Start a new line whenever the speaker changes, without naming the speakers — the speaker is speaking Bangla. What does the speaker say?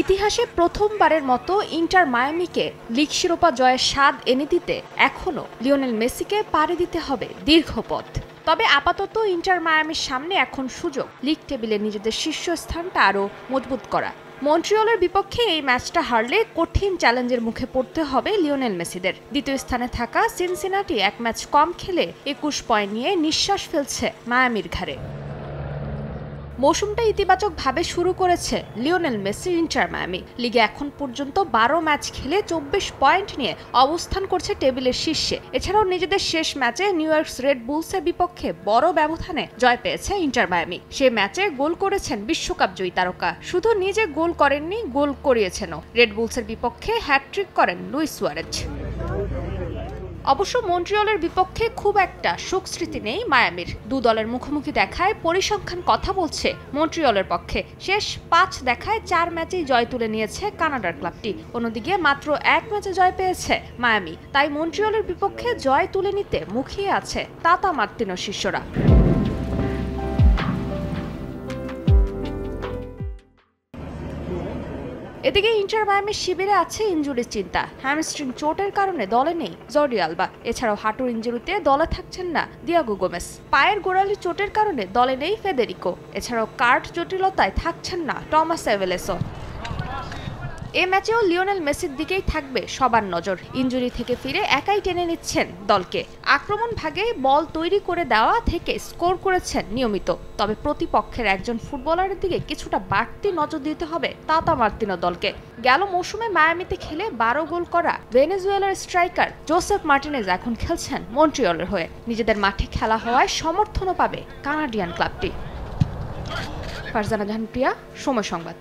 ইতিহাসে প্রথমবারের মতো ইন্টার মায়ামিকে লিগ শিরোপা জয়ের স্বাদ এনে দিতে এখনও লিওনেল মেসিকে পাড়ি দিতে হবে দীর্ঘ পথ। তবে আপাতত ইন্টার মায়ামির সামনে এখন সুযোগ লিগ টেবিলে নিজেদের শীর্ষস্থানটা আরও মজবুত করা। মন্ট্রিয়লের বিপক্ষে এই ম্যাচটা হারলে কঠিন চ্যালেঞ্জের মুখে পড়তে হবে লিওনেল মেসিদের। দ্বিতীয় স্থানে থাকা সিনসিনাটি এক ম্যাচ কম খেলে 21 পয়েন্ট নিয়ে নিঃশ্বাস ফেলছে মায়ামির ঘাড়ে। মৌসুমটা ইতিবাচকভাবে শুরু করেছে লিওনেল মেসির ইন্টার মায়ামি। লিগে এখন পর্যন্ত 12 ম্যাচ খেলে 24 পয়েন্ট নিয়ে অবস্থান করছে টেবিলের শীর্ষে। এছাড়াও নিজেদের শেষ ম্যাচে নিউ ইয়র্ক রেড বুলসের বিপক্ষে বড় ব্যবধানে জয় পেয়েছে ইন্টার মায়ামি। সে ম্যাচে গোল করেছেন বিশ্বকাপ জয়ী তারকা। শুধু নিজে গোল করেননি, গোল করিয়েছেনও। রেড বুলসের বিপক্ষে হ্যাটট্রিক করেন লুইস সুয়ারেজ। অবশ্য মন্ট্রিয়লের বিপক্ষে খুব একটা শোকস্মৃতি নেই মায়ামির। দু দলের মুখোমুখি দেখায় পরিসংখ্যান কথা বলছে মন্ট্রিয়লের পক্ষে। শেষ 5 দেখায় 4 ম্যাচেই জয় তুলে নিয়েছে কানাডার ক্লাবটি। অন্যদিকে মাত্র 1 ম্যাচে জয় পেয়েছে মায়ামি। তাই মন্ট্রিয়লের বিপক্ষে জয় তুলে নিতে মুখিয়ে আছে তাতা মার্তিনো শিষ্যরা। এদিকে ইন্টার মায়ামির শিবিরে আছে ইনজুরির চিন্তা। হ্যামস্ট্রিং চোটের কারণে দলে নেই জর্ডি আলবা। এছাড়াও হাঁটুর ইনজুরিতে দলে থাকছেন না দিয়াগো গোমেস। পায়ের গোড়ালি চোটের কারণে দলে নেই ফেদেরিকো। এছাড়াও কার্ড জটিলতায় থাকছেন না টমাস এভেলেসো। এ ম্যাচেও লিওনেল মেসির দিকেই থাকবে সবার নজর। ইনজুরি থেকে ফিরে একাই টেনে নিচ্ছেন দলকে। আক্রমণ ভাগে বল তৈরি করে দেওয়া থেকে স্কোর করেছেন নিয়মিত। তবে প্রতিপক্ষের একজন ফুটবলারের দিকে কিছুটা বাড়তি নজর দিতে হবে তাতা মার্তিনো দলকে। গেল মৌসুমে মায়ামিতে খেলে 12 গোল করা ভেনেজুয়েলার স্ট্রাইকার জোসেফ মার্টিনেজ এখন খেলছেন মন্ট্রিয়লের হয়ে। নিজেদের মাঠে খেলা হওয়ায় সমর্থনও পাবে কানাডিয়ান ক্লাবটি। ফারজানা জাহান প্রিয়া, সময় সংবাদ।